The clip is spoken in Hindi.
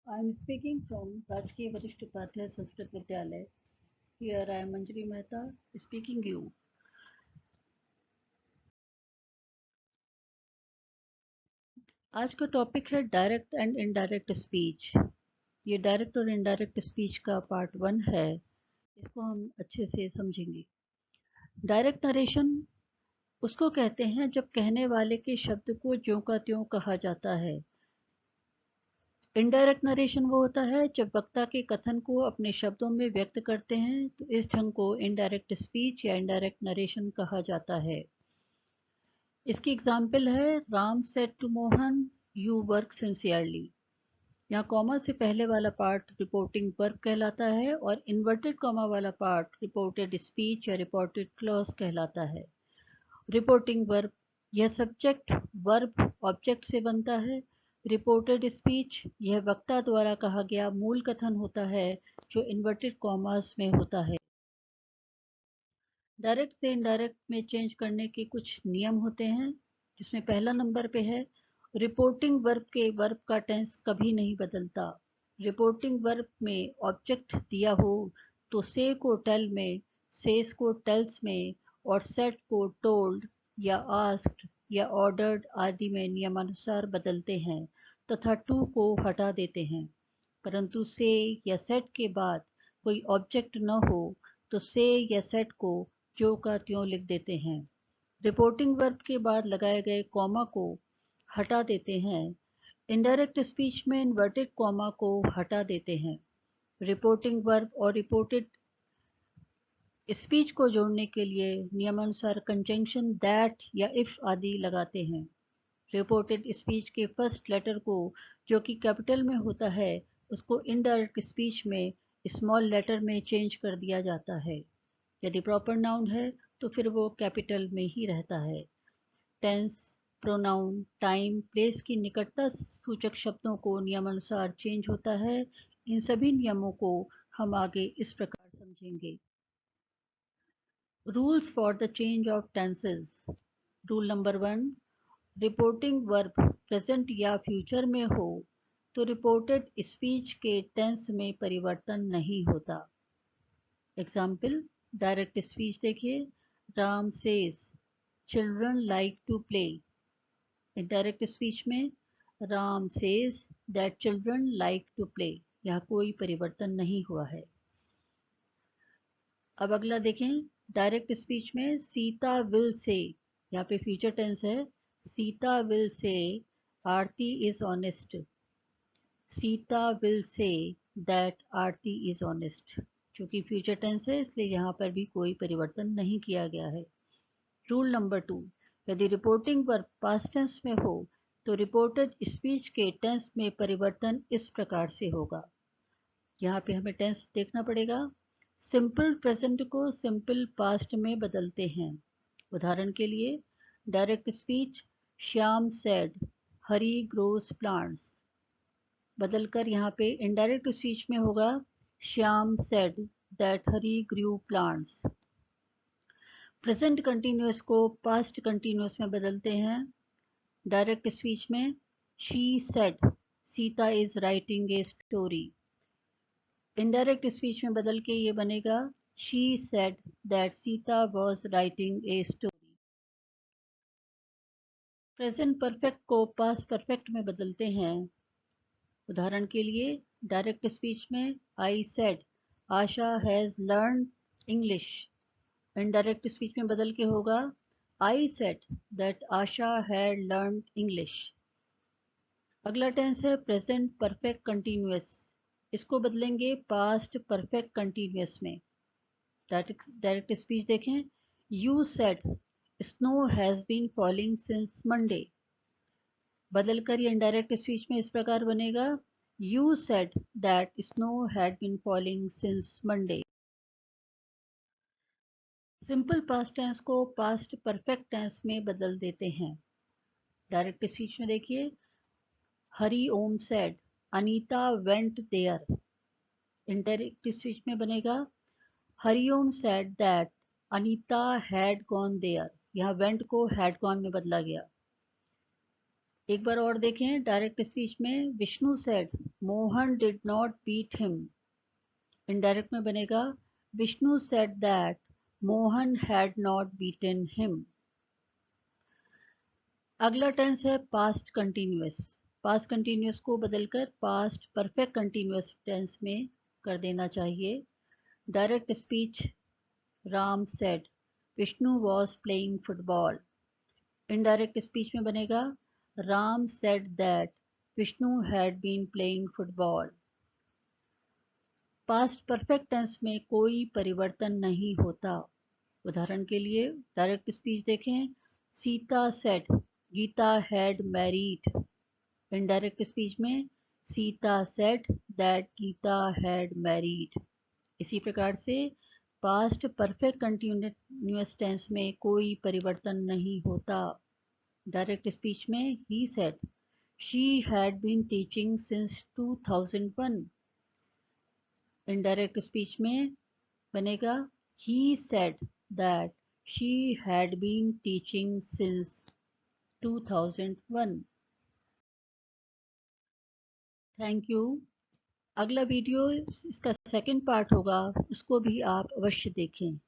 I am speaking from Rajकीय वरिष्ठ उपाध्याय संस्कृत विद्यालय. Here I am Anjali Mehta speaking you. आज का टॉपिक है डायरेक्ट एंड इनडायरेक्ट स्पीच. ये डायरेक्ट और इनडायरेक्ट स्पीच का पार्ट 1 है. इसको हम अच्छे से समझेंगे. डायरेक्ट नरेशन उसको कहते हैं जब कहने वाले के शब्द को ज्यों का त्यों कहा जाता है. इनडायरेक्ट नरेशन वो होता है जब वक्ता के कथन को अपने शब्दों में व्यक्त करते हैं, तो इस ढंग को इनडायरेक्ट स्पीच या इनडायरेक्ट नरेशन कहा जाता है. इसकी एग्जाम्पल है Ram said to Mohan you work sincerely. यहाँ कॉमा से पहले वाला पार्ट रिपोर्टिंग वर्ब कहलाता है और इन्वर्टेड कॉमा वाला पार्ट रिपोर्टेड स्पीच या रिपोर्टेड क्लॉज कहलाता है. रिपोर्टिंग वर्ब यह सब्जेक्ट वर्ब ऑब्जेक्ट से बनता है. रिपोर्टेड स्पीच यह वक्ता द्वारा कहा गया मूल कथन होता है जो इन्वर्टेड कॉमास में होता है. डायरेक्ट से इनडायरेक्ट में चेंज करने के कुछ नियम होते हैं, जिसमें पहला नंबर पे है रिपोर्टिंग वर्ब के वर्ब का टेंस कभी नहीं बदलता. रिपोर्टिंग वर्ब में ऑब्जेक्ट दिया हो तो से को टेल में, सेस को टेल्स में और सेट को टोल्ड या आस्क्ड या ऑर्डर्ड आदि में नियमानुसार बदलते हैं तथा टू को हटा देते हैं. परंतु से या सेट के बाद कोई ऑब्जेक्ट न हो तो से या सेट को ज्यों का त्यों लिख देते हैं. रिपोर्टिंग वर्ब के बाद लगाए गए कॉमा को हटा देते हैं. इनडायरेक्ट स्पीच में इन्वर्टेड कॉमा को हटा देते हैं. रिपोर्टिंग वर्ब और रिपोर्टेड स्पीच को जोड़ने के लिए नियमानुसार कंजंक्शन दैट या इफ आदि लगाते हैं. रिपोर्टेड स्पीच के फर्स्ट लेटर को जो कि कैपिटल में होता है उसको इनडायरेक्ट स्पीच में स्मॉल लेटर में चेंज कर दिया जाता है. यदि प्रॉपर नाउन है तो फिर वो कैपिटल में ही रहता है. टेंस, प्रोनाउन, टाइम, प्लेस की निकटता सूचक शब्दों को नियमानुसार चेंज होता है. इन सभी नियमों को हम आगे इस प्रकार समझेंगे. Rules for the change of tenses. Rule number 1, reporting verb present या फ्यूचर में हो तो रिपोर्टेड स्पीच के टेंस में परिवर्तन नहीं होता. एग्जाम्पल डायरेक्ट स्पीच देखिए. Ram says children like to play. Indirect speech में Ram says that children like to play. यहाँ कोई परिवर्तन नहीं हुआ है. अब अगला देखें. डायरेक्ट स्पीच में सीता विल से, यहाँ पे फ्यूचर टेंस है. Sita will say Aarti is honest. Sita will say that Aarti is honest. क्योंकि फ्यूचर टेंस है इसलिए यहाँ पर भी कोई परिवर्तन नहीं किया गया है. रूल नंबर 2, यदि रिपोर्टिंग वर्ब पास्ट टेंस में हो तो रिपोर्टेड स्पीच के टेंस में परिवर्तन इस प्रकार से होगा. यहाँ पे हमें टेंस देखना पड़ेगा. सिंपल प्रेजेंट को सिंपल पास्ट में बदलते हैं. उदाहरण के लिए direct speech Shyam said Hari grows plants बदलकर यहाँ पे इनडायरेक्ट स्पीच में होगा Shyam said that Hari grew plants. Present continuous को पास्ट कंटिन्यूअस में बदलते हैं. डायरेक्ट स्पीच में she said Sita is writing a story. Indirect speech में बदल के ये बनेगा she said that Sita was writing a story. Present perfect को पास्ट परफेक्ट में बदलते हैं. उदाहरण के लिए डायरेक्ट स्पीच में I said Asha has learn English. Indirect speech में बदल के होगा I said that Asha had learn English. अगला टेंस है प्रेजेंट परफेक्ट कंटिन्यूअस. इसको बदलेंगे पास्ट परफेक्ट कंटिन्यूअस में. डायरेक्ट स्पीच देखें. You said snow has been falling since Monday. बदलकर ये इनडायरेक्ट स्पीच में इस प्रकार बनेगा you said that snow had been falling since Monday. Simple past tense को पास्ट परफेक्ट टेंस में बदल देते हैं. डायरेक्ट स्पीच में देखिए. Hari Om said Anita went there. Indirect speech में बनेगा Hariom said that Anita had gone there. यहाँ वेंट को हैड गॉन में बदला गया. एक बार और देखें डायरेक्ट स्पीच में, Vishnu said Mohan did not beat him. Indirect में बनेगा Vishnu said that Mohan had not beaten him. अगला टेंस है पास्ट कंटिन्यूअस। पास्ट कंटिन्यूअस को बदलकर पास्ट परफेक्ट कंटिन्यूअस टेंस में कर देना चाहिए। Direct speech, Ram said Vishnu was playing football. Indirect speech में बनेगा Ram said that Vishnu had been playing football. Past perfect tense में कोई परिवर्तन नहीं होता। उदाहरण के लिए डायरेक्ट स्पीच देखें, Sita said Geeta had married. Indirect speech में Sita said that Geeta had married. इसी प्रकार से पास्ट परफेक्ट कंटिन्यूअस टेंस में कोई परिवर्तन नहीं होता। डायरेक्ट स्पीच में he said she had been teaching since 2001। Indirect speech में बनेगा he said that she had been teaching since 2001। Thank you. अगला वीडियो इसका सेकंड पार्ट होगा, उसको भी आप अवश्य देखें।